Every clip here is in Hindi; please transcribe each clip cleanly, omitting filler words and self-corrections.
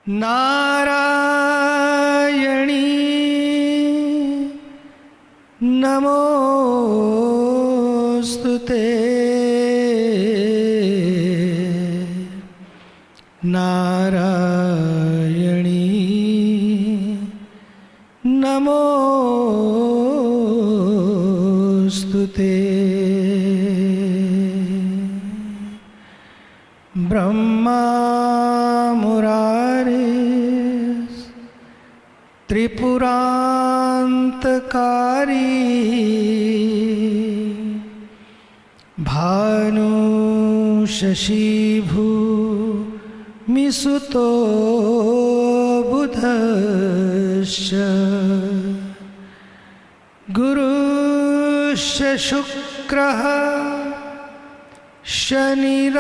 नारायणी नमोस्तुते नारायणी नमोस्तुते ब्रह्मा मुरारे त्रिपुरांतकारी भानु शशिभूमिसुतो बुधश्च गुरुश्च शुक्रः शनिराहुकेतवा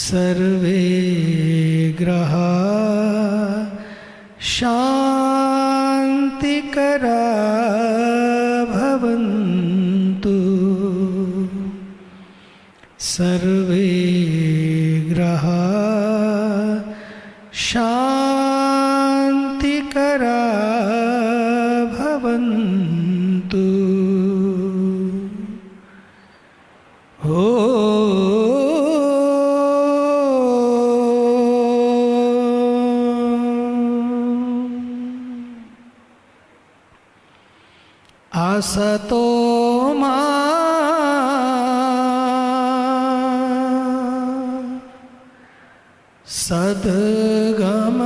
सर्वे ग्रहा शान्तिकरा भवन्तु सर्वे ग्रहा शान्तिकरा भवन्तु। असतो मा सद्गमय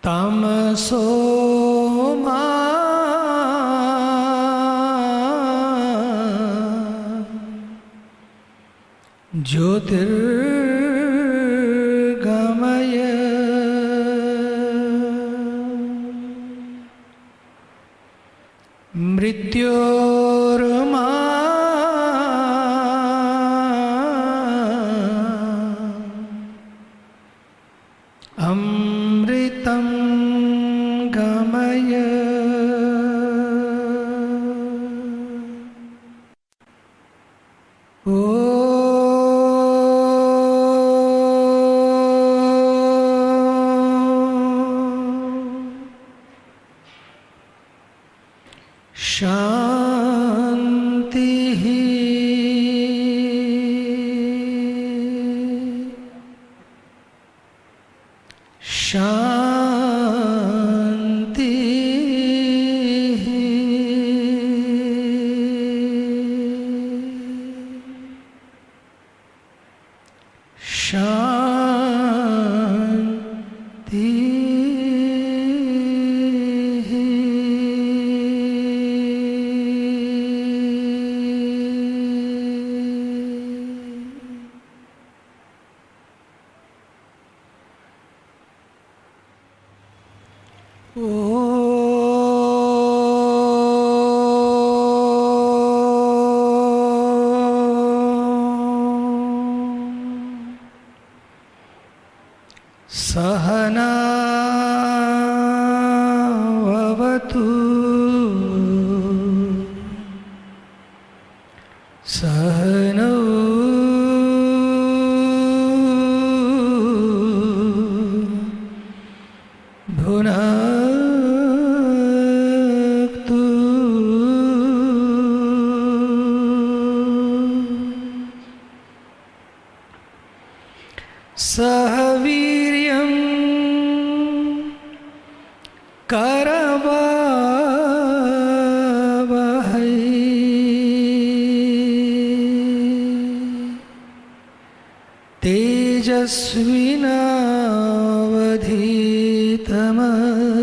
तमसो मा ज्योतिर्गमय मृत्योर्मा अमृतं गमय ओ शांति शांति शांति सहना भवतु सहनौ भुनक्तु सह वीर्यं करवावहै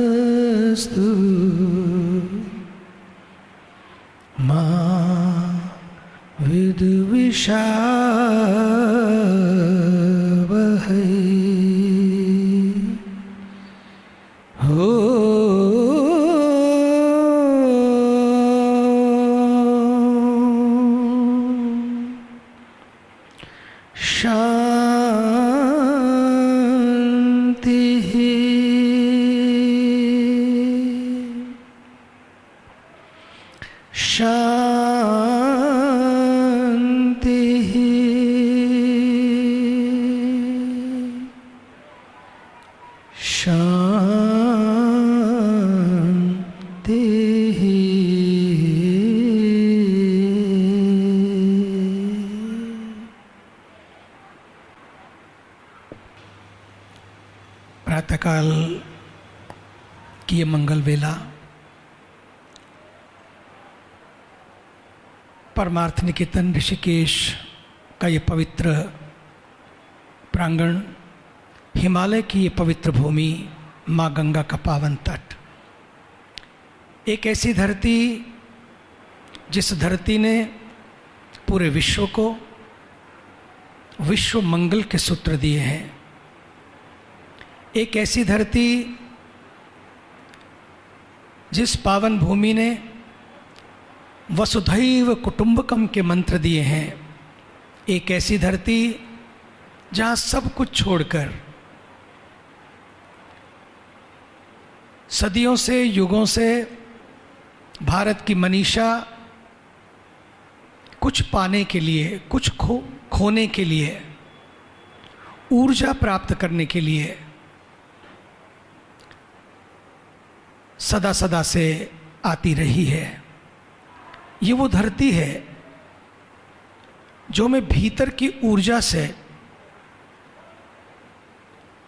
तेजस्विनावधीतमस्तु मा विद्विषावहै हो शांति प्रातःकाल की ये मंगल वेला परमार्थ निकेतन ऋषिकेश का ये पवित्र प्रांगण, हिमालय की ये पवित्र भूमि, माँ गंगा का पावन तट, एक ऐसी धरती जिस धरती ने पूरे विश्व को विश्व मंगल के सूत्र दिए हैं। एक ऐसी धरती जिस पावन भूमि ने वसुधैव कुटुंबकम के मंत्र दिए हैं। एक ऐसी धरती जहाँ सब कुछ छोड़कर सदियों से, युगों से भारत की मनीषा कुछ पाने के लिए, कुछ खोने के लिए, ऊर्जा प्राप्त करने के लिए सदा सदा से आती रही है। ये वो धरती है जो हमें भीतर की ऊर्जा से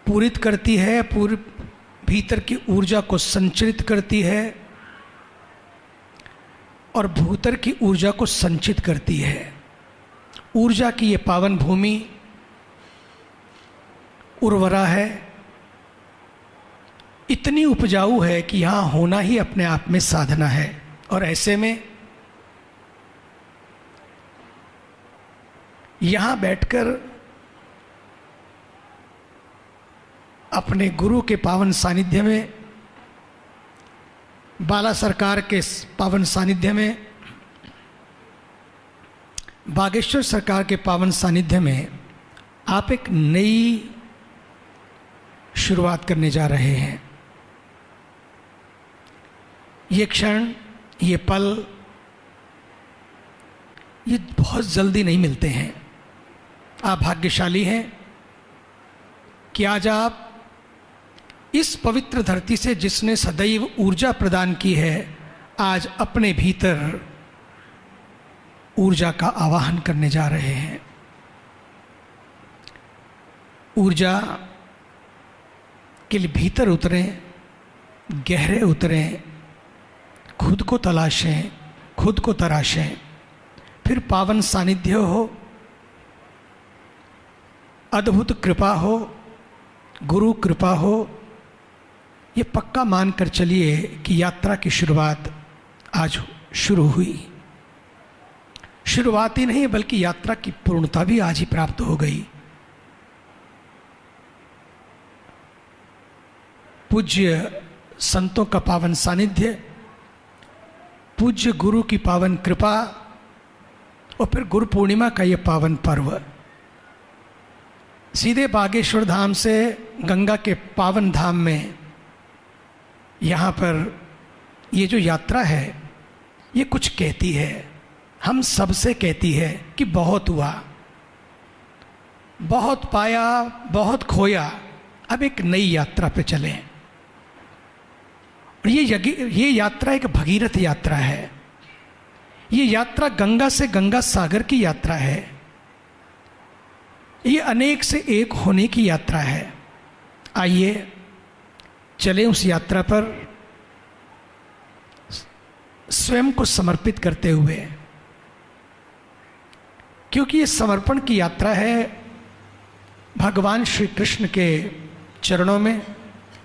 पूरित करती है, भीतर की ऊर्जा को संचरित करती है और भूतर की ऊर्जा को संचित करती है। ऊर्जा की ये पावन भूमि उर्वरा है, इतनी उपजाऊ है कि यहाँ होना ही अपने आप में साधना है। और ऐसे में यहाँ बैठकर अपने गुरु के पावन सानिध्य में, बाला सरकार के पावन सानिध्य में, बागेश्वर सरकार के पावन सानिध्य में आप एक नई शुरुआत करने जा रहे हैं। ये क्षण, ये पल, ये बहुत जल्दी नहीं मिलते हैं। आप भाग्यशाली हैं कि आज आप इस पवित्र धरती से, जिसने सदैव ऊर्जा प्रदान की है, आज अपने भीतर ऊर्जा का आवाहन करने जा रहे हैं। ऊर्जा के लिए भीतर उतरें, गहरे उतरें, खुद को तलाशें, खुद को तराशें, फिर पावन सानिध्य हो, अद्भुत कृपा हो, गुरु कृपा हो। ये पक्का मानकर चलिए कि यात्रा की शुरुआत आज शुरू हुई। शुरुआत ही नहीं बल्कि यात्रा की पूर्णता भी आज ही प्राप्त हो गई। पूज्य संतों का पावन सानिध्य, पूज्य गुरु की पावन कृपा और फिर गुरु पूर्णिमा का ये पावन पर्व, सीधे बागेश्वर धाम से गंगा के पावन धाम में यहाँ पर ये जो यात्रा है, ये कुछ कहती है, हम सबसे कहती है कि बहुत हुआ, बहुत पाया, बहुत खोया, अब एक नई यात्रा पे चलें। और ये यात्रा एक भगीरथ यात्रा है। ये यात्रा गंगा से गंगा सागर की यात्रा है। ये अनेक से एक होने की यात्रा है। आइए चलें उस यात्रा पर स्वयं को समर्पित करते हुए, क्योंकि ये समर्पण की यात्रा है भगवान श्री कृष्ण के चरणों में।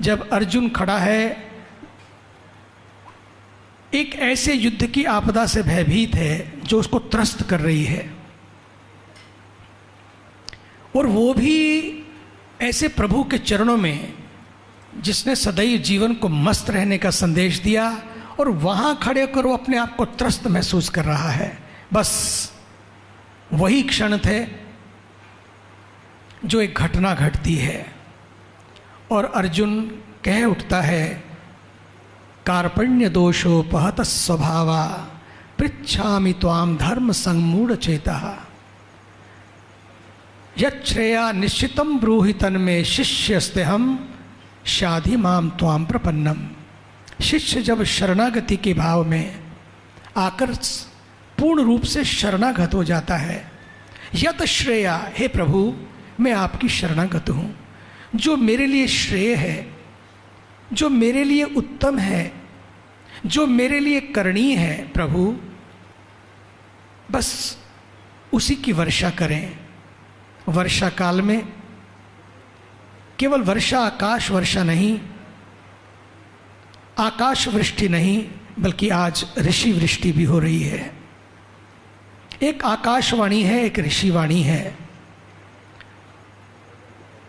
जब अर्जुन खड़ा है, एक ऐसे युद्ध की आपदा से भयभीत है जो उसको त्रस्त कर रही है, और वो भी ऐसे प्रभु के चरणों में जिसने सदैव जीवन को मस्त रहने का संदेश दिया, और वहाँ खड़े होकर वो अपने आप को त्रस्त महसूस कर रहा है। बस वही क्षण थे जो एक घटना घटती है और अर्जुन कह उठता है, कार्पण्य दोषोपहत स्वभावा पृच्छामि त्वाम धर्म संमूढ़ चेतः यच्छ्रेया निश्चितम ब्रूहि तन्मे शिष्यस्ते हम शाधि माम त्वाम प्रपन्नम। शिष्य जब शरणागति के भाव में आकर पूर्ण रूप से शरणागत हो जाता है, यत श्रेया, हे प्रभु मैं आपकी शरणागत हूँ, जो मेरे लिए श्रेय है, जो मेरे लिए उत्तम है, जो मेरे लिए करणीय है प्रभु, बस उसी की वर्षा करें। वर्षा काल में केवल वर्षा आकाश वर्षा नहीं, आकाश वृष्टि नहीं, बल्कि आज ऋषि वृष्टि भी हो रही है। एक आकाशवाणी है, एक ऋषिवाणी है,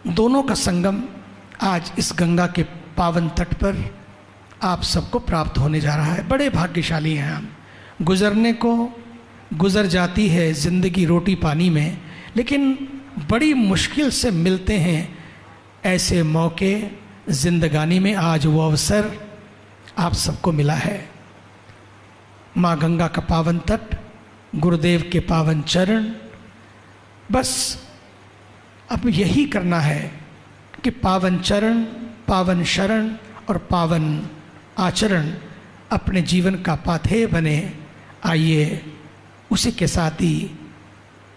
दोनों का संगम आज इस गंगा के पावन तट पर आप सबको प्राप्त होने जा रहा है। बड़े भाग्यशाली हैं हम। गुजरने को गुजर जाती है ज़िंदगी रोटी पानी में, लेकिन बड़ी मुश्किल से मिलते हैं ऐसे मौके जिंदगानी में। आज वो अवसर आप सबको मिला है। माँ गंगा का पावन तट, गुरुदेव के पावन चरण, बस अब यही करना है कि पावन चरण, पावन शरण और पावन आचरण अपने जीवन का पाथेय बने। आइए उसी के साथ ही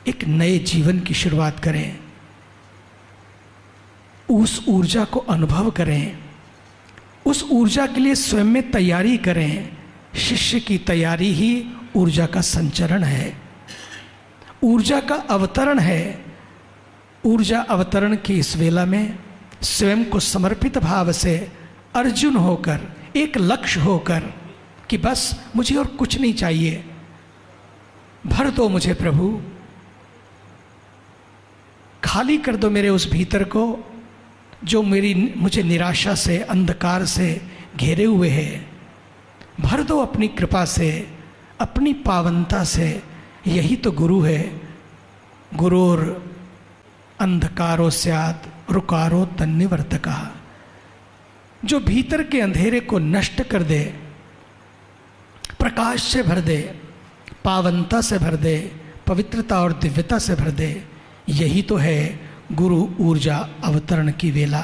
एक नए जीवन की शुरुआत करें, उस ऊर्जा को अनुभव करें, उस ऊर्जा के लिए स्वयं में तैयारी करें। शिष्य की तैयारी ही ऊर्जा का संचरण है, ऊर्जा का अवतरण है। ऊर्जा अवतरण की इस वेला में स्वयं को समर्पित भाव से अर्जुन होकर, एक लक्ष्य होकर कि बस मुझे और कुछ नहीं चाहिए, भर दो मुझे प्रभु, खाली कर दो मेरे उस भीतर को जो मुझे निराशा से, अंधकार से घेरे हुए है। भर दो अपनी कृपा से, अपनी पावनता से। यही तो गुरु है। गुरोर अंधकारो स्यात् रुकारो तन्निवर्तका, जो भीतर के अंधेरे को नष्ट कर दे, प्रकाश से भर दे, पावनता से भर दे, पवित्रता और दिव्यता से भर दे। यही तो है गुरु ऊर्जा अवतरण की वेला।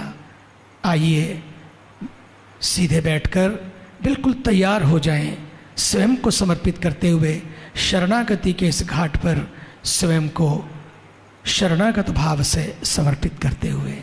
आइए सीधे बैठकर बिल्कुल तैयार हो जाएं, स्वयं को समर्पित करते हुए शरणागति के इस घाट पर स्वयं को शरणागत भाव से समर्पित करते हुए।